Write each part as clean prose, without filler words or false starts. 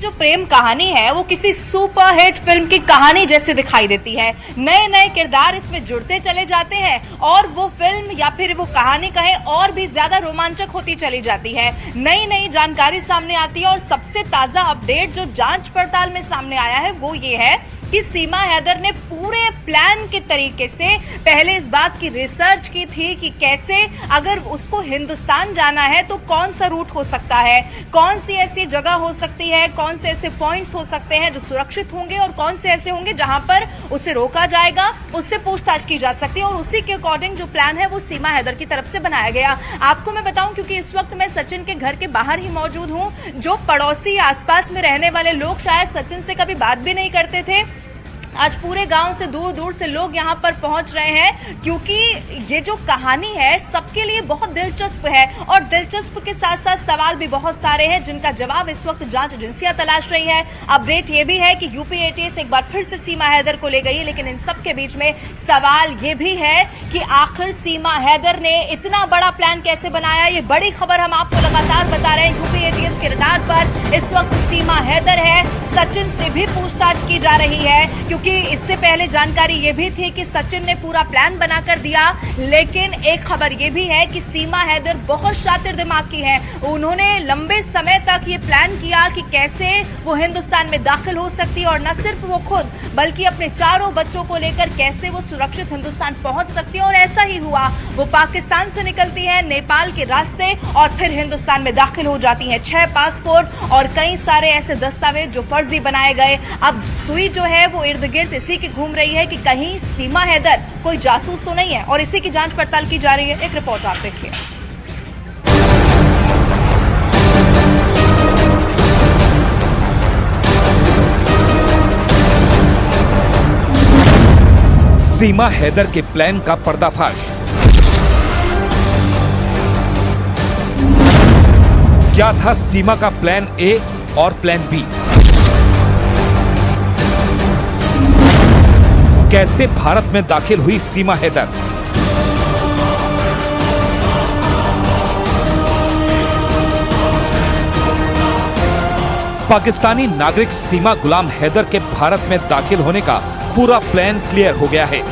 जो प्रेम कहानी है वो किसी सुपरहिट फिल्म की कहानी जैसे दिखाई देती है। नए नए किरदार इसमें जुड़ते चले जाते हैं और वो फिल्म या फिर वो कहानी कहे और भी ज्यादा रोमांचक होती चली जाती है। नई नई जानकारी सामने आती है और सबसे ताजा अपडेट जो जांच पड़ताल में सामने आया है वो ये है कि सीमा हैदर ने पूरे प्लान के तरीके से पहले इस बात की रिसर्च की थी कि कैसे अगर उसको हिंदुस्तान जाना है तो कौन सा रूट हो सकता है, कौन सी ऐसी जगह हो सकती है, कौन से ऐसे पॉइंट्स हो सकते हैं जो सुरक्षित होंगे और कौन से ऐसे होंगे जहां पर उसे रोका जाएगा, उससे पूछताछ की जा सकती है। और उसी के अकॉर्डिंग जो प्लान है वो सीमा हैदर की तरफ से बनाया गया। आपको मैं बताऊं क्योंकि इस वक्त मैं सचिन के घर के बाहर ही मौजूद हूं। जो पड़ोसी आसपास में रहने वाले लोग शायद सचिन से कभी बात भी नहीं करते थे, आज पूरे गांव से दूर दूर से लोग यहां पर पहुंच रहे हैं क्योंकि ये जो कहानी है सबके लिए बहुत दिलचस्प है और दिलचस्प के साथ साथ सवाल भी बहुत सारे हैं जिनका जवाब इस वक्त जांच एजेंसियां तलाश रही है। अपडेट ये भी है कि यूपी एटीएस एक बार फिर से सीमा हैदर को ले गई है, लेकिन इन सब के बीच में सवाल ये भी है कि आखिर सीमा हैदर ने इतना बड़ा प्लान कैसे बनाया। ये बड़ी खबर हम आपको लगातार बता रहे हैं। यूपी एटीएस के रडार पर इस वक्त सीमा हैदर है। सचिन से भी पूछताछ की जा रही है क्योंकि इससे पहले जानकारी ये भी थी कि सचिन ने पूरा प्लान बनाकर दिया, लेकिन एक खबर ये भी है कि सीमा हैदर बहुत शातिर दिमाग की है। उन्होंने लंबे समय तक ये प्लान किया कि कैसे वो हिंदुस्तान में दाखिल हो सकती है और न सिर्फ वो खुद बल्कि अपने चारों बच्चों को लेकर कैसे वो सुरक्षित हिंदुस्तान पहुंच सकती है। और ऐसा ही हुआ, वो पाकिस्तान से निकलती है नेपाल के रास्ते और फिर हिंदुस्तान में दाखिल हो जाती है। 6 पासपोर्ट और कई सारे ऐसे दस्तावेज जो फर्जी बनाए गए। अब सुई जो है वो इर्द गिर्द इसी की घूम रही है कि कहीं सीमा हैदर कोई जासूस तो नहीं है और इसी की जांच पड़ताल की जा रही है। एक रिपोर्ट आप देखिए। सीमा हैदर के प्लान का पर्दाफाश। क्या था सीमा का प्लान ए और प्लान बी? कैसे भारत में दाखिल हुई सीमा हैदर? पाकिस्तानी नागरिक सीमा गुलाम हैदर के भारत में दाखिल होने का पूरा प्लान क्लियर हो गया है।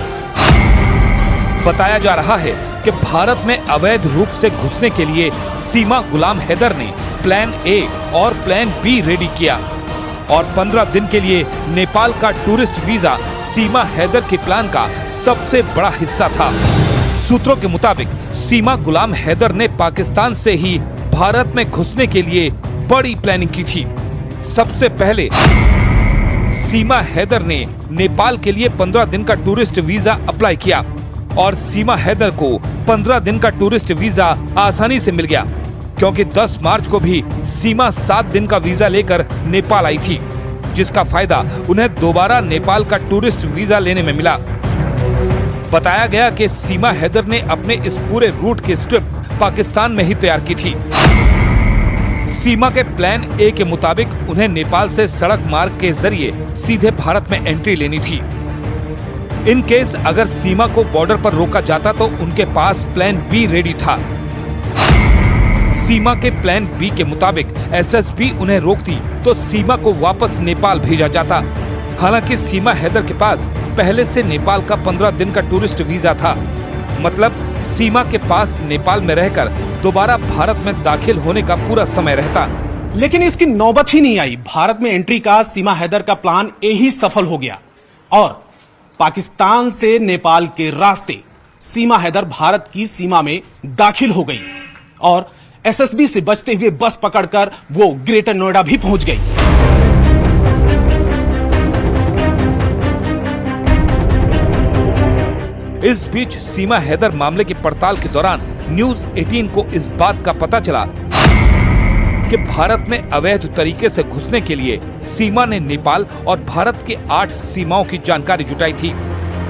बताया जा रहा है कि भारत में अवैध रूप से घुसने के लिए सीमा गुलाम हैदर ने प्लान ए और प्लान बी रेडी किया और 15 दिन के लिए नेपाल का टूरिस्ट वीजा सीमा हैदर के प्लान का सबसे बड़ा हिस्सा था। सूत्रों के मुताबिक सीमा गुलाम हैदर ने पाकिस्तान से ही भारत में घुसने के लिए बड़ी प्लानिंग की थी। सबसे पहले सीमा हैदर ने नेपाल के लिए 15 दिन का टूरिस्ट वीजा अप्लाई किया और सीमा हैदर को 15 दिन का टूरिस्ट वीजा आसानी से मिल गया क्योंकि 10 मार्च को भी सीमा 7 दिन का वीजा लेकर नेपाल आई थी, जिसका फायदा उन्हें दोबारा नेपाल का टूरिस्ट वीजा लेने में मिला। बताया गया कि सीमा हैदर ने अपने इस पूरे रूट की स्क्रिप्ट पाकिस्तान में ही तैयार की थी। सीमा के प्लान ए के मुताबिक उन्हें नेपाल से सड़क मार्ग के जरिए सीधे भारत में एंट्री लेनी थी। इन केस अगर सीमा को बॉर्डर पर रोका जाता तो उनके पास प्लान बी रेडी था। सीमा के प्लान बी के मुताबिक एसएसबी उन्हें रोकती तो सीमा को वापस नेपाल भेजा जाता। हालांकि सीमा हैदर के पास पहले से नेपाल का 15 दिन का टूरिस्ट वीजा था, मतलब सीमा के पास नेपाल में रहकर दोबारा भारत में दाखिल होने का पूरा समय रहता। लेकिन इसकी नौबत ही नहीं आई। भारत में एंट्री का सीमा हैदर का प्लान ए ही सफल हो गया और पाकिस्तान से नेपाल के रास्ते सीमा हैदर भारत की सीमा में दाखिल हो गई और एसएसबी से बचते हुए बस पकड़कर वो ग्रेटर नोएडा भी पहुंच गई। इस बीच सीमा हैदर मामले की पड़ताल के दौरान न्यूज 18 को इस बात का पता चला कि भारत में अवैध तरीके से घुसने के लिए सीमा ने नेपाल और भारत की 8 सीमाओं की जानकारी जुटाई थी।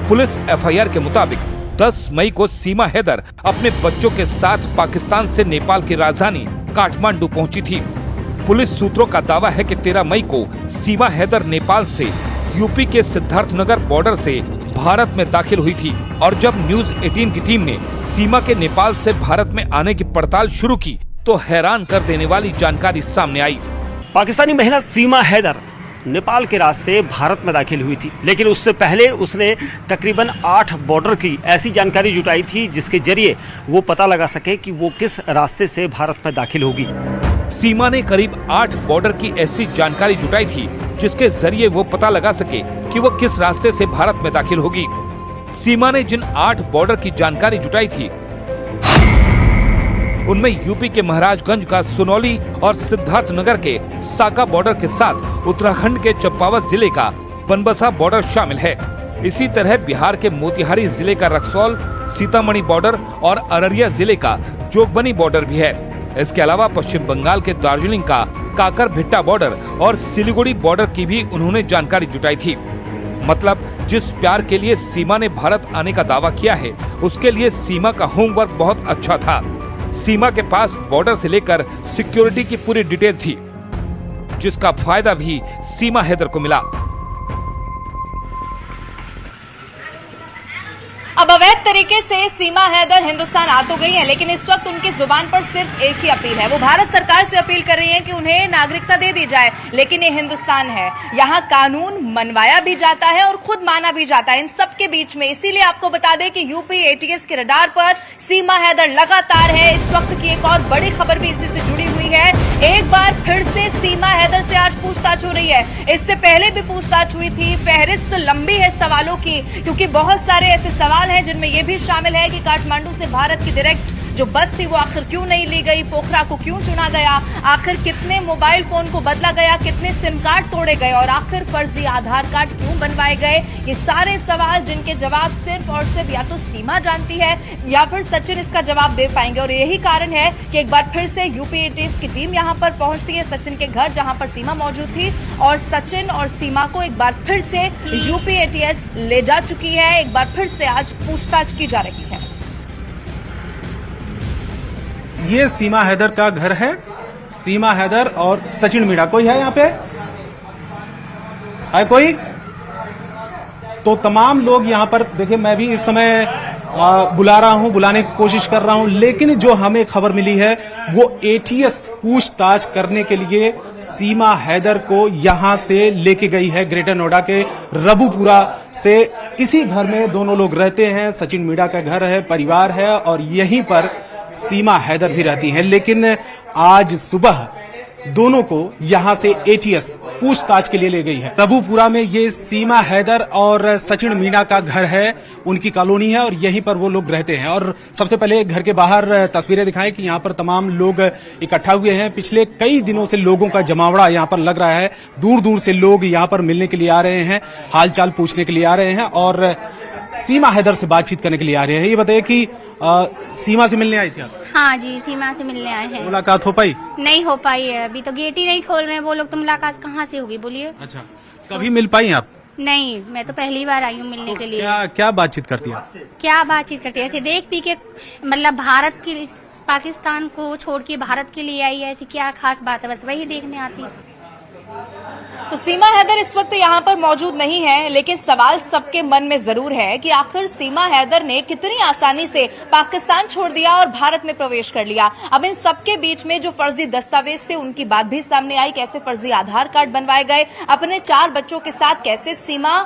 पुलिस एफआईआर के मुताबिक 10 मई को सीमा हैदर अपने बच्चों के साथ पाकिस्तान से नेपाल की राजधानी काठमांडू पहुंची थी। पुलिस सूत्रों का दावा है कि 13 मई को सीमा हैदर नेपाल से यूपी के सिद्धार्थनगर बॉर्डर से भारत में दाखिल हुई थी और जब न्यूज 18 की टीम ने सीमा के नेपाल से भारत में आने की पड़ताल शुरू की तो हैरान कर देने वाली जानकारी सामने आई। पाकिस्तानी महिला सीमा हैदर नेपाल के रास्ते भारत में दाखिल हुई थी, लेकिन उससे पहले उसने तकरीबन 8 बॉर्डर की ऐसी जानकारी जुटाई थी जिसके जरिए वो पता लगा सके कि वो किस रास्ते से भारत में दाखिल होगी। सीमा ने करीब 8 बॉर्डर की ऐसी जानकारी जुटाई थी जिसके जरिए वो पता लगा सके कि वो किस रास्ते से भारत में दाखिल होगी। सीमा ने जिन 8 बॉर्डर की जानकारी जुटाई थी उनमें यूपी के महाराजगंज का सुनौली और सिद्धार्थनगर के साका बॉर्डर के साथ उत्तराखंड के चंपावत जिले का बनबसा बॉर्डर शामिल है। इसी तरह बिहार के मोतिहारी जिले का रक्सौल, सीतामढ़ी बॉर्डर और अररिया जिले का जोगबनी बॉर्डर भी है। इसके अलावा पश्चिम बंगाल के दार्जिलिंग का काकरभिट्टा बॉर्डर और सिलीगुड़ी बॉर्डर की भी उन्होंने जानकारी जुटाई थी। मतलब जिस प्यार के लिए सीमा ने भारत आने का दावा किया है उसके लिए सीमा का होमवर्क बहुत अच्छा था। सीमा के पास बॉर्डर से लेकर सिक्योरिटी की पूरी डिटेल थी, जिसका फायदा भी सीमा हैदर को मिला। अब अवैध तरीके से सीमा हैदर हिंदुस्तान आ तो गई हैं, लेकिन इस वक्त उनकी जुबान पर सिर्फ एक ही अपील है। वो भारत सरकार से अपील कर रही हैं कि उन्हें नागरिकता दे दी जाए, लेकिन ये हिंदुस्तान है, यहाँ कानून मनवाया भी जाता है और खुद माना भी जाता है इन सब के बीच में। इसीलिए आपको बता दें कि यूपी एटीएस के रडार पर सीमा हैदर लगातार है। इस वक्त की एक और बड़ी खबर भी इसी से जुड़ी हुई है। एक बार फिर से सीमा हैदर से आज पूछताछ हो रही है। इससे पहले भी पूछताछ हुई थी। फहरिस्त लंबी है सवालों की, क्योंकि बहुत सारे ऐसे सवाल हैं जिनमें यह भी शामिल है कि काठमांडू से भारत की डायरेक्ट जो बस थी वो आखिर क्यों नहीं ली गई, पोखरा को क्यों चुना गया, आखिर कितने मोबाइल फोन को बदला गया, कितने सिम कार्ड तोड़े गए और आखिर फर्जी आधार कार्ड क्यों बनवाए गए। ये सारे सवाल जिनके जवाब सिर्फ और सिर्फ या तो सीमा जानती है या फिर सचिन इसका जवाब दे पाएंगे। और यही कारण है कि एक बार फिर से यूपी एटीएस की टीम यहां पर पहुंचती है सचिन के घर, जहां पर सीमा मौजूद थी, और सचिन और सीमा को एक बार फिर से यूपी एटीएस ले जा चुकी है। एक बार फिर से आज पूछताछ की जा रही है। ये सीमा हैदर का घर है। सीमा हैदर और सचिन मीणा। कोई है यहाँ पे? है कोई? तो तमाम लोग यहाँ पर देखिए, मैं भी इस समय बुला रहा हूं, बुलाने की कोशिश कर रहा हूं, लेकिन जो हमें खबर मिली है वो एटीएस पूछताछ करने के लिए सीमा हैदर को यहां से लेके गई है ग्रेटर नोएडा के रबुपुरा से। इसी घर में दोनों लोग रहते हैं। सचिन मीणा का घर है, परिवार है, और यहीं पर सीमा हैदर भी रहती हैं। लेकिन आज सुबह दोनों को यहां से एटीएस पूछताछ के लिए ले गई है। रबुपुरा में ये सीमा हैदर और सचिन मीणा का घर है, उनकी कॉलोनी है, और यहीं पर वो लोग रहते हैं। और सबसे पहले घर के बाहर तस्वीरें दिखाएं कि यहां पर तमाम लोग इकट्ठा हुए हैं। पिछले कई दिनों से लोगों का जमावड़ा यहां पर लग रहा है। दूर दूर से लोग यहां पर मिलने के लिए आ रहे हैं, हालचाल पूछने के लिए आ रहे हैं और सीमा हैदर से बातचीत करने के लिए आ रहे हैं। ये बताइए कि सीमा से मिलने आई थी आप? हाँ जी, सीमा से मिलने आए हैं। मुलाकात हो पाई? नहीं हो पाई है, अभी तो गेट ही नहीं खोल रहे हैं वो लोग, तो मुलाकात कहाँ से होगी बोलिए। अच्छा, कभी मिल पाई आप? नहीं, मैं तो पहली बार आई हूँ मिलने के लिए। क्या बातचीत करती है? क्या बातचीत करती है? ऐसे देखती कि मतलब भारत की, पाकिस्तान को छोड़ के भारत के लिए आई है, ऐसी क्या खास बात है, बस वही देखने आती। तो सीमा हैदर इस वक्त यहाँ पर मौजूद नहीं है, लेकिन सवाल सबके मन में जरूर है कि आखिर सीमा हैदर ने कितनी आसानी से पाकिस्तान छोड़ दिया और भारत में प्रवेश कर लिया। अब इन सबके बीच में जो फर्जी दस्तावेज थे उनकी बात भी सामने आई। कैसे फर्जी आधार कार्ड बनवाए गए, अपने 4 बच्चों के साथ कैसे सीमा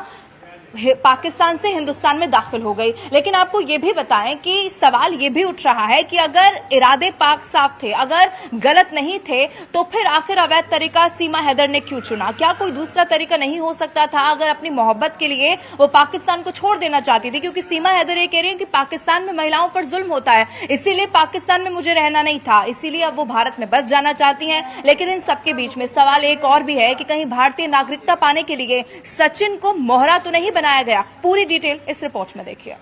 पाकिस्तान से हिंदुस्तान में दाखिल हो गई। लेकिन आपको ये भी बताएं कि सवाल ये भी उठ रहा है कि अगर इरादे पाक साफ थे, अगर गलत नहीं थे, तो फिर आखिर अवैध तरीका सीमा हैदर ने क्यों चुना? क्या कोई दूसरा तरीका नहीं हो सकता था? अगर अपनी मोहब्बत के लिए वो पाकिस्तान को छोड़ देना चाहती थी, क्योंकि सीमा हैदर ये कह रही है कि पाकिस्तान में महिलाओं पर जुल्म होता है, इसीलिए पाकिस्तान में मुझे रहना नहीं था, इसीलिए अब वो भारत में बस जाना चाहती हैं। लेकिन इन सबके बीच में सवाल एक और भी है कि कहीं भारतीय नागरिकता पाने के लिए सचिन को मोहरा तो नहीं बनाया गया। पूरी डिटेल इस रिपोर्ट में देखिए।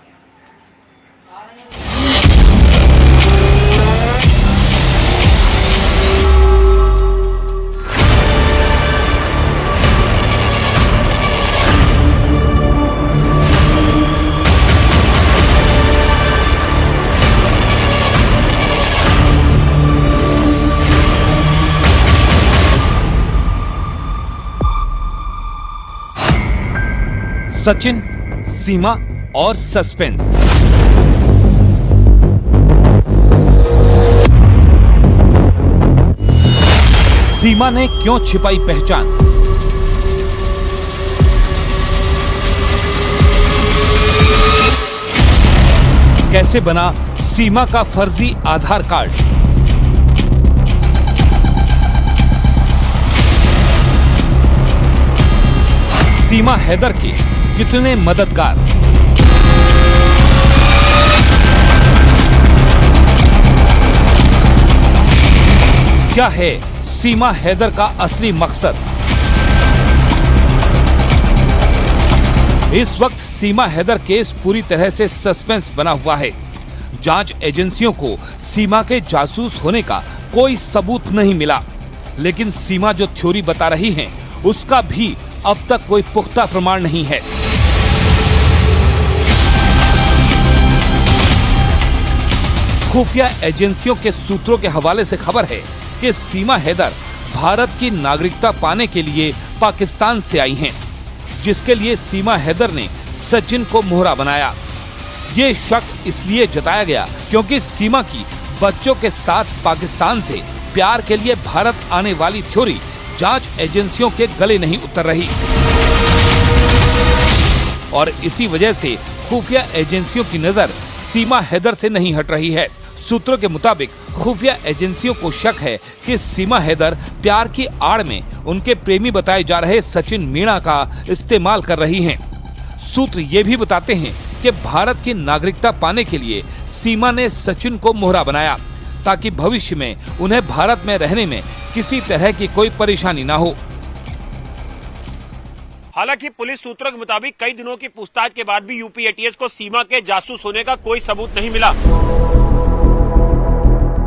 सचिन, सीमा और सस्पेंस। सीमा ने क्यों छिपाई पहचान? कैसे बना सीमा का फर्जी आधार कार्ड? सीमा हैदर के कितने मददगार? क्या है सीमा हैदर का असली मकसद? इस वक्त सीमा हैदर केस पूरी तरह से सस्पेंस बना हुआ है। जांच एजेंसियों को सीमा के जासूस होने का कोई सबूत नहीं मिला, लेकिन सीमा जो थ्योरी बता रही है उसका भी अब तक कोई पुख्ता प्रमाण नहीं है। खुफिया एजेंसियों के सूत्रों के हवाले से खबर है कि सीमा हैदर भारत की नागरिकता पाने के लिए पाकिस्तान से आई हैं, जिसके लिए सीमा हैदर ने सचिन को मोहरा बनाया। ये शक इसलिए जताया गया क्योंकि सीमा की बच्चों के साथ पाकिस्तान से प्यार के लिए भारत आने वाली थ्योरी जांच एजेंसियों के गले नहीं उतर रही और इसी वजह से खुफिया एजेंसियों की नजर सीमा हैदर से नहीं हट रही है। सूत्रों के मुताबिक खुफिया एजेंसियों को शक है कि सीमा हैदर प्यार की आड़ में उनके प्रेमी बताए जा रहे सचिन मीणा का इस्तेमाल कर रही हैं। सूत्र ये भी बताते हैं कि भारत की नागरिकता पाने के लिए सीमा ने सचिन को मोहरा बनाया ताकि भविष्य में उन्हें भारत में रहने में किसी तरह की कोई परेशानी न हो। हालांकि पुलिस सूत्रों के मुताबिक कई दिनों की पूछताछ के बाद भी यूपी एटीएस को सीमा के जासूस होने का कोई सबूत नहीं मिला।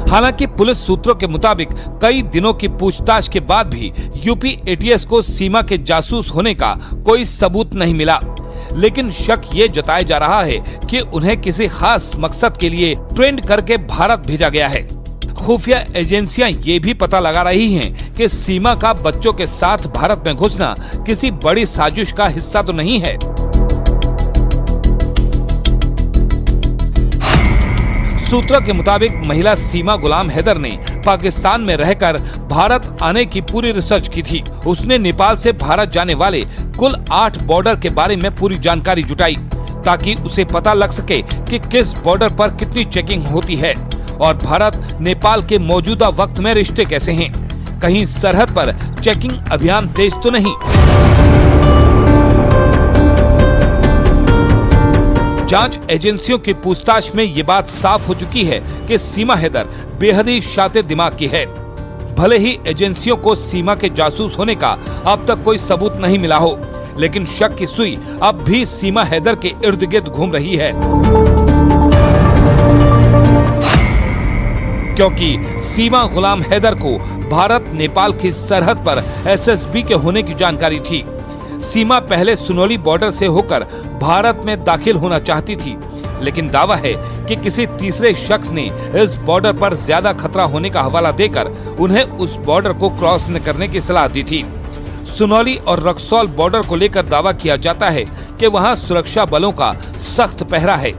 हालांकि पुलिस सूत्रों के मुताबिक कई दिनों की पूछताछ के बाद भी यूपी एटीएस को सीमा के जासूस होने का कोई सबूत नहीं मिला, लेकिन शक ये जताया जा रहा है कि उन्हें किसी खास मकसद के लिए ट्रेंड करके भारत भेजा गया है। खुफिया एजेंसियां ये भी पता लगा रही हैं कि सीमा का बच्चों के साथ भारत में घुसना किसी बड़ी साजिश का हिस्सा तो नहीं है। सूत्रों के मुताबिक महिला सीमा गुलाम हैदर ने पाकिस्तान में रहकर भारत आने की पूरी रिसर्च की थी। उसने नेपाल से भारत जाने वाले कुल 8 बॉर्डर के बारे में पूरी जानकारी जुटाई ताकि उसे पता लग सके कि किस बॉर्डर पर कितनी चेकिंग होती है और भारत नेपाल के मौजूदा वक्त में रिश्ते कैसे हैं। कहीं सरहद पर चेकिंग अभियान तेज तो नहीं। जांच एजेंसियों की पूछताछ में ये बात साफ हो चुकी है कि सीमा हैदर बेहद ही शातिर दिमाग की है। भले ही एजेंसियों को सीमा के जासूस होने का अब तक कोई सबूत नहीं मिला हो, लेकिन शक की सुई अब भी सीमा हैदर के इर्द गिर्द घूम रही है, क्योंकि सीमा गुलाम हैदर को भारत नेपाल की सरहद पर एसएसबी के होने की जानकारी थी। सीमा पहले सुनोली बॉर्डर से होकर भारत में दाखिल होना चाहती थी, लेकिन दावा है कि किसी तीसरे शख्स ने इस बॉर्डर पर ज्यादा खतरा होने का हवाला देकर उन्हें उस बॉर्डर को क्रॉस न करने की सलाह दी थी। सुनौली और रक्सौल बॉर्डर को लेकर दावा किया जाता है कि वहां सुरक्षा बलों का सख्त पहरा है।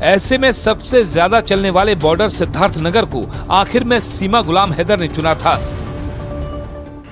ऐसे में सबसे ज्यादा चलने वाले बॉर्डर सिद्धार्थनगर को आखिर में सीमा गुलाम हैदर ने चुना था।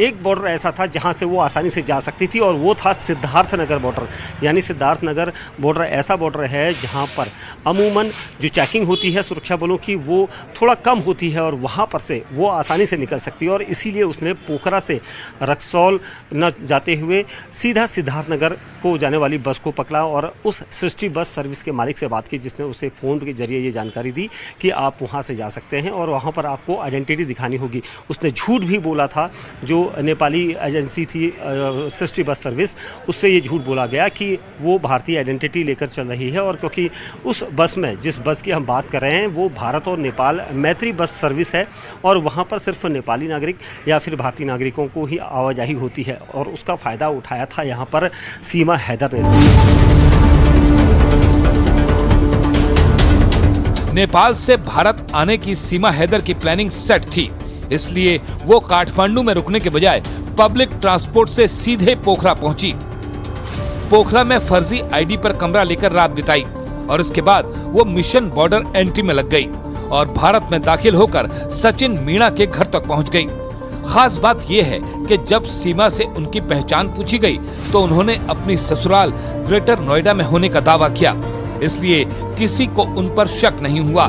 एक बॉर्डर ऐसा था जहां से वो आसानी से जा सकती थी और वो था सिद्धार्थनगर बॉर्डर। यानी सिद्धार्थनगर बॉर्डर ऐसा बॉर्डर है जहां पर अमूमन जो चेकिंग होती है सुरक्षा बलों की वो थोड़ा कम होती है और वहां पर से वो आसानी से निकल सकती है और इसीलिए उसने पोखरा से रक्सौल न जाते हुए सीधा सिद्धार्थनगर को जाने वाली बस को पकड़ा और उस सृष्टि बस सर्विस के मालिक से बात की, जिसने उसे फ़ोन के जरिए ये जानकारी दी कि आप वहाँ से जा सकते हैं और वहाँ पर आपको आइडेंटिटी दिखानी होगी। उसने झूठ भी बोला था। जो नेपाली एजेंसी थी सृष्टि बस सर्विस, उससे ये झूठ बोला गया कि वो भारतीय आइडेंटिटी लेकर चल रही है और क्योंकि उस बस में जिस बस की हम बात कर रहे हैं वो भारत और नेपाल मैत्री बस सर्विस है और वहाँ पर सिर्फ नेपाली नागरिक या फिर भारतीय नागरिकों को ही आवाजाही होती है और उसका फ़ायदा उठाया था यहाँ पर सीमा हैदर ने। नेपाल से भारत आने की सीमा हैदर की प्लानिंग सेट थी, इसलिए वो काठमांडू में रुकने के बजाय पब्लिक ट्रांसपोर्ट से सीधे पोखरा पहुंची। पोखरा में फर्जी आईडी पर कमरा लेकर रात बिताई और इसके बाद वो मिशन बॉर्डर एंट्री में लग गई और भारत में दाखिल होकर सचिन मीणा के घर तक पहुंच गई। खास बात यह है कि जब सीमा से उनकी पहचान पूछी गई तो उन्होंने अपनी ससुराल ग्रेटर नोएडा में होने का दावा किया, इसलिए किसी को उन पर शक नहीं हुआ।